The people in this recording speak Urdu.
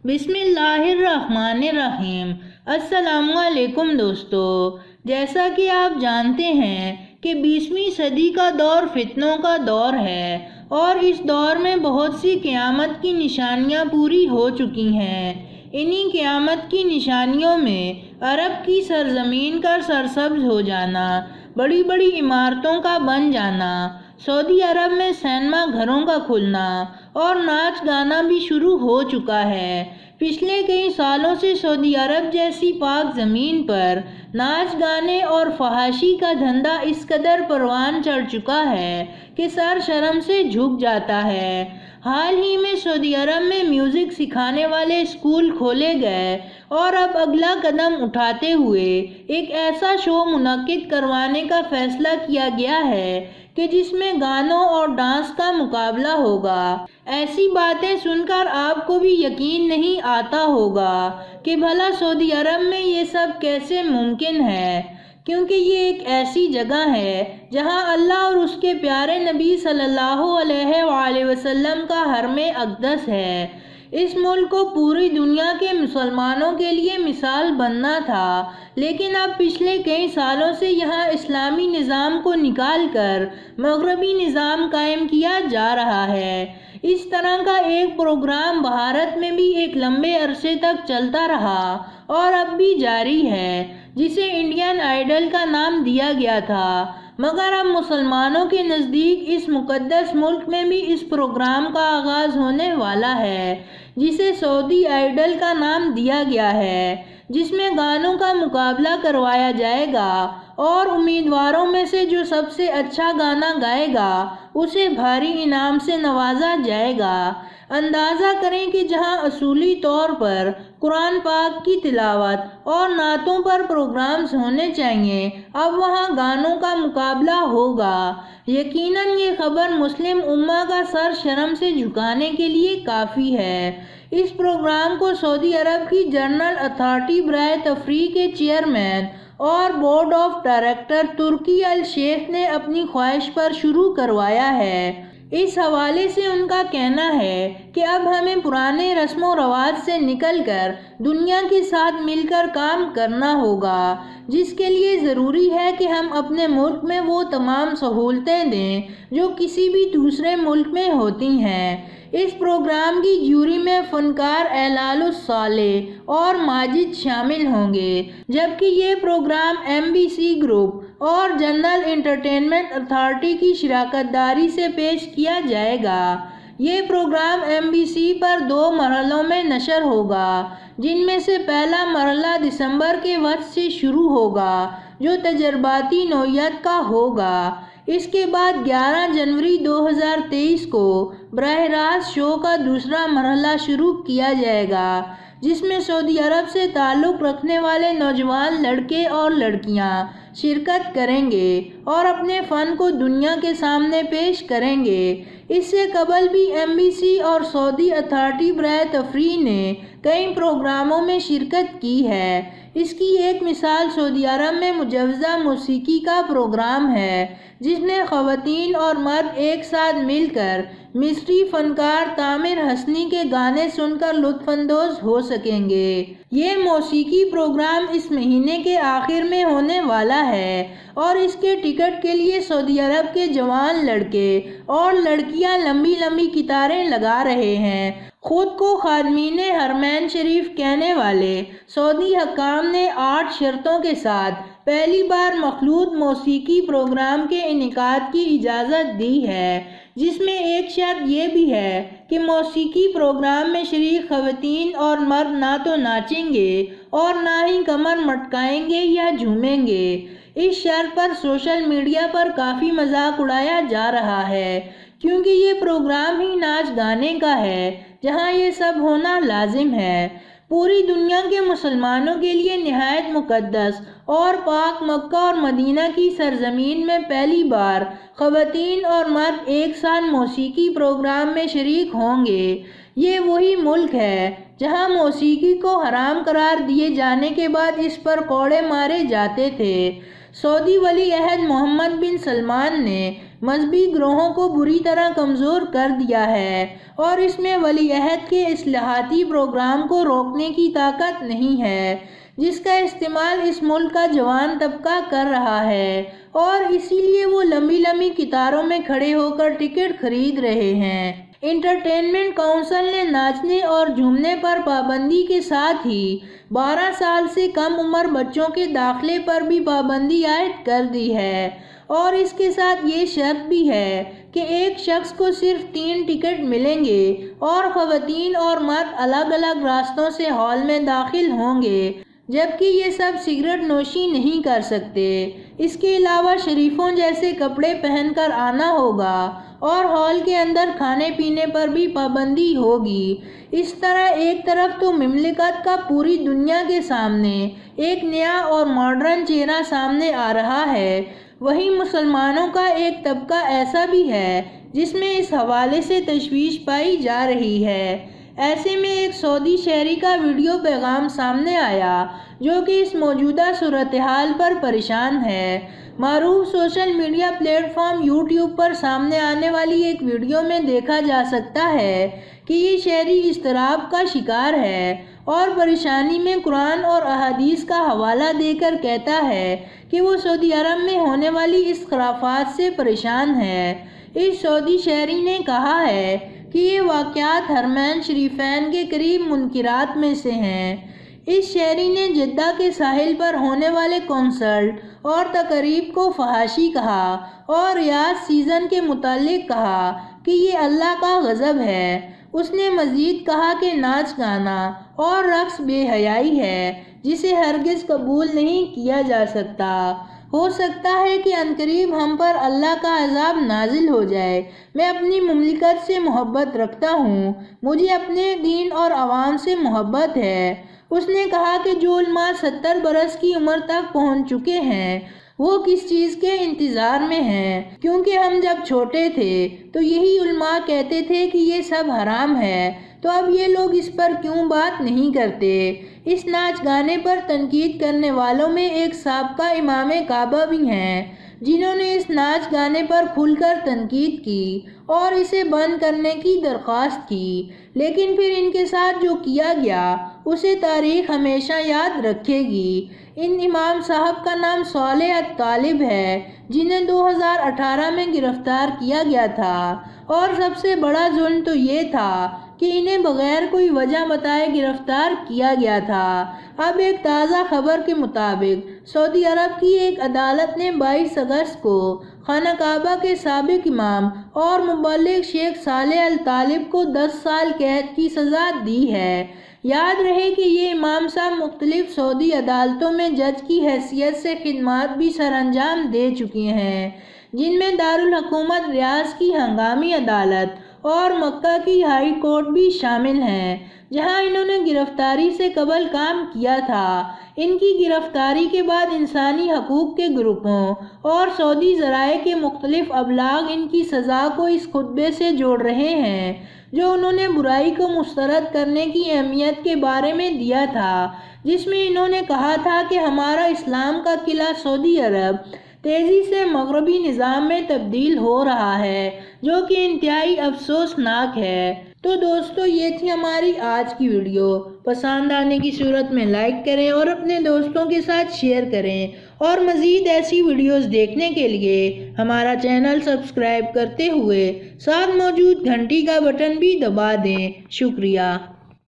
بسم اللہ الرحمن الرحیم۔ السلام علیکم دوستو، جیسا کہ آپ جانتے ہیں کہ 20ویں صدی کا دور فتنوں کا دور ہے اور اس دور میں بہت سی قیامت کی نشانیاں پوری ہو چکی ہیں۔ انہی قیامت کی نشانیوں میں عرب کی سرزمین کا سرسبز ہو جانا، بڑی بڑی عمارتوں کا بن جانا، سعودی عرب میں سینما گھروں کا کھلنا اور ناچ گانا بھی شروع ہو چکا ہے۔ پچھلے کئی سالوں سے سعودی عرب جیسی پاک زمین پر ناچ گانے اور فحاشی کا دھندا اس قدر پروان چڑھ چکا ہے کہ سر شرم سے جھک جاتا ہے۔ حال ہی میں سعودی عرب میں میوزک سکھانے والے اسکول کھولے گئے اور اب اگلا قدم اٹھاتے ہوئے ایک ایسا شو منعقد کروانے کا فیصلہ کیا گیا ہے کہ جس میں گانوں اور ڈانس کا مقابلہ ہوگا۔ ایسی باتیں سن کر آپ کو بھی یقین نہیں آتا ہوگا کہ بھلا سعودی عرب میں یہ سب کیسے ممکن ہے، کیونکہ یہ ایک ایسی جگہ ہے جہاں اللہ اور اس کے پیارے نبی صلی اللہ علیہ وآلہ وسلم کا حرم اقدس ہے۔ اس ملک کو پوری دنیا کے مسلمانوں کے لیے مثال بننا تھا، لیکن اب پچھلے کئی سالوں سے یہاں اسلامی نظام کو نکال کر مغربی نظام قائم کیا جا رہا ہے۔ اس طرح کا ایک پروگرام بھارت میں بھی ایک لمبے عرصے تک چلتا رہا اور اب بھی جاری ہے، جسے انڈین آئیڈل کا نام دیا گیا تھا، مگر اب مسلمانوں کے نزدیک اس مقدس ملک میں بھی اس پروگرام کا آغاز ہونے والا ہے، جسے سعودی آئیڈل کا نام دیا گیا ہے، جس میں گانوں کا مقابلہ کروایا جائے گا اور امیدواروں میں سے جو سب سے اچھا گانا گائے گا اسے بھاری انعام سے نوازا جائے گا۔ اندازہ کریں کہ جہاں اصولی طور پر قرآن پاک کی تلاوت اور نعتوں پر پروگرامز ہونے چاہیے، اب وہاں گانوں کا مقابلہ ہوگا۔ یقیناً یہ خبر مسلم امہ کا سر شرم سے جھکانے کے لیے کافی ہے۔ اس پروگرام کو سعودی عرب کی جنرل اتھارٹی برائے تفریح کے چیئرمین اور بورڈ آف ڈائریکٹر ترکی الشیخ نے اپنی خواہش پر شروع کروایا ہے۔ اس حوالے سے ان کا کہنا ہے کہ اب ہمیں پرانے رسم و رواج سے نکل کر دنیا کے ساتھ مل کر کام کرنا ہوگا، جس کے لیے ضروری ہے کہ ہم اپنے ملک میں وہ تمام سہولتیں دیں جو کسی بھی دوسرے ملک میں ہوتی ہیں۔ اس پروگرام کی جیوری میں فنکار اعلال الصالح اور ماجد شامل ہوں گے، جبکہ یہ پروگرام MBC گروپ اور جنرل انٹرٹینمنٹ اتھارٹی کی شراکت داری سے پیش کیا جائے گا۔ یہ پروگرام MBC پر 2 مرحلوں میں نشر ہوگا، جن میں سے پہلا مرحلہ دسمبر کے وقت سے شروع ہوگا جو تجرباتی نوعیت کا ہوگا۔ اس کے بعد 11 جنوری 2023 کو براہ راست شو کا دوسرا مرحلہ شروع کیا جائے گا، جس میں سعودی عرب سے تعلق رکھنے والے نوجوان لڑکے اور لڑکیاں شرکت کریں گے اور اپنے فن کو دنیا کے سامنے پیش کریں گے۔ اس سے قبل بھی MBC اور سعودی اتھارٹی برائے تفریح نے کئی پروگراموں میں شرکت کی ہے۔ اس کی ایک مثال سعودی عرب میں مجوزہ موسیقی کا پروگرام ہے، جس میں خواتین اور مرد ایک ساتھ مل کر مصری فنکار تامر حسنی کے گانے سن کر لطف اندوز ہو سکیں گے۔ یہ موسیقی پروگرام اس مہینے کے آخر میں ہونے والا ہے اور اس کے ٹکٹ کے لیے سعودی عرب کے جوان لڑکے اور لڑکیاں لمبی لمبی قطاریں لگا رہے ہیں۔ خود کو خادمین حرمین شریف کہنے والے سعودی حکام نے 8 شرطوں کے ساتھ پہلی بار مخلوط موسیقی پروگرام کے انعقاد کی اجازت دی ہے، جس میں ایک شرط یہ بھی ہے کہ موسیقی پروگرام میں شریک خواتین اور مرد نہ تو ناچیں گے اور نہ ہی کمر مٹکائیں گے یا جھومیں گے۔ اس شرط پر سوشل میڈیا پر کافی مذاق اڑایا جا رہا ہے، کیونکہ یہ پروگرام ہی ناچ گانے کا ہے جہاں یہ سب ہونا لازم ہے۔ پوری دنیا کے مسلمانوں کے لیے نہایت مقدس اور پاک مکہ اور مدینہ کی سرزمین میں پہلی بار خواتین اور مرد ایک ساتھ موسیقی پروگرام میں شریک ہوں گے۔ یہ وہی ملک ہے جہاں موسیقی کو حرام قرار دیے جانے کے بعد اس پر کوڑے مارے جاتے تھے۔ سعودی ولی عہد محمد بن سلمان نے مذہبی گروہوں کو بری طرح کمزور کر دیا ہے اور اس میں ولی عہد کے اصلاحاتی پروگرام کو روکنے کی طاقت نہیں ہے، جس کا استعمال اس ملک کا جوان طبقہ کر رہا ہے، اور اسی لیے وہ لمبی لمبی قطاروں میں کھڑے ہو کر ٹکٹ خرید رہے ہیں۔ انٹرٹینمنٹ کونسل نے ناچنے اور جھومنے پر پابندی کے ساتھ ہی 12 سال سے کم عمر بچوں کے داخلے پر بھی پابندی عائد کر دی ہے، اور اس کے ساتھ یہ شرط بھی ہے کہ ایک شخص کو صرف 3 ٹکٹ ملیں گے اور خواتین اور مرد الگ الگ راستوں سے ہال میں داخل ہوں گے، جبکہ یہ سب سگریٹ نوشی نہیں کر سکتے۔ اس کے علاوہ شریفوں جیسے کپڑے پہن کر آنا ہوگا اور ہال کے اندر کھانے پینے پر بھی پابندی ہوگی۔ اس طرح ایک طرف تو مملکت کا پوری دنیا کے سامنے ایک نیا اور ماڈرن چہرہ سامنے آ رہا ہے، وہیں مسلمانوں کا ایک طبقہ ایسا بھی ہے جس میں اس حوالے سے تشویش پائی جا رہی ہے۔ ایسے میں ایک سعودی شہری کا ویڈیو پیغام سامنے آیا جو کہ اس موجودہ صورتحال پر پریشان ہے۔ معروف social media platform YouTube پر سامنے آنے والی ایک ویڈیو میں دیکھا جا سکتا ہے کہ یہ شہری اضطراب کا شکار ہے اور پریشانی میں قرآن اور احادیث کا حوالہ دے کر کہتا ہے کہ وہ سعودی عرب میں ہونے والی اس خرافات سے پریشان ہے۔ اس سعودی شہری نے کہا ہے کہ یہ واقعات حرمین شریفین کے قریب منکرات میں سے ہیں۔ اس شہری نے جدہ کے ساحل پر ہونے والے کنسرٹ اور تقریب کو فحاشی کہا اور ریاض سیزن کے متعلق کہا کہ یہ اللہ کا غضب ہے۔ اس نے مزید کہا کہ ناچ گانا اور رقص بے حیائی ہے جسے ہرگز قبول نہیں کیا جا سکتا۔ ہو سکتا ہے کہ عنقریب ہم پر اللہ کا عذاب نازل ہو جائے۔ میں اپنی مملکت سے محبت رکھتا ہوں، مجھے اپنے دین اور عوام سے محبت ہے۔ اس نے کہا کہ جو علماء 70 برس کی عمر تک پہنچ چکے ہیں وہ کس چیز کے انتظار میں ہیں، کیونکہ ہم جب چھوٹے تھے تو یہی علماء کہتے تھے کہ یہ سب حرام ہے، تو اب یہ لوگ اس پر کیوں بات نہیں کرتے؟ اس ناچ گانے پر تنقید کرنے والوں میں ایک سابقہ امام کعبہ بھی ہیں جنہوں نے اس ناچ گانے پر کھل کر تنقید کی اور اسے بند کرنے کی درخواست کی، لیکن پھر ان کے ساتھ جو کیا گیا اسے تاریخ ہمیشہ یاد رکھے گی۔ ان امام صاحب کا نام صالح الطالب ہے جنہیں 2018 میں گرفتار کیا گیا تھا، اور سب سے بڑا ظلم تو یہ تھا کہ انہیں بغیر کوئی وجہ بتائے گرفتار کیا گیا تھا۔ اب ایک تازہ خبر کے مطابق سعودی عرب کی ایک عدالت نے 22 اگست کو خانہ کعبہ کے سابق امام اور مبلغ شیخ صالح الطالب کو 10 سال قید کی سزا دی ہے۔ یاد رہے کہ یہ امام صاحب مختلف سعودی عدالتوں میں جج کی حیثیت سے خدمات بھی سر انجام دے چکے ہیں، جن میں دارالحکومت ریاض کی ہنگامی عدالت اور مکہ کی ہائی کورٹ بھی شامل ہیں، جہاں انہوں نے گرفتاری سے قبل کام کیا تھا۔ ان کی گرفتاری کے بعد انسانی حقوق کے گروپوں اور سعودی ذرائع کے مختلف ابلاغ ان کی سزا کو اس خطبے سے جوڑ رہے ہیں جو انہوں نے برائی کو مسترد کرنے کی اہمیت کے بارے میں دیا تھا، جس میں انہوں نے کہا تھا کہ ہمارا اسلام کا قلعہ سعودی عرب تیزی سے مغربی نظام میں تبدیل ہو رہا ہے، جو کہ انتہائی افسوسناک ہے۔ تو دوستو، یہ تھی ہماری آج کی ویڈیو۔ پسند آنے کی صورت میں لائک کریں اور اپنے دوستوں کے ساتھ شیئر کریں، اور مزید ایسی ویڈیوز دیکھنے کے لیے ہمارا چینل سبسکرائب کرتے ہوئے ساتھ موجود گھنٹی کا بٹن بھی دبا دیں۔ شکریہ۔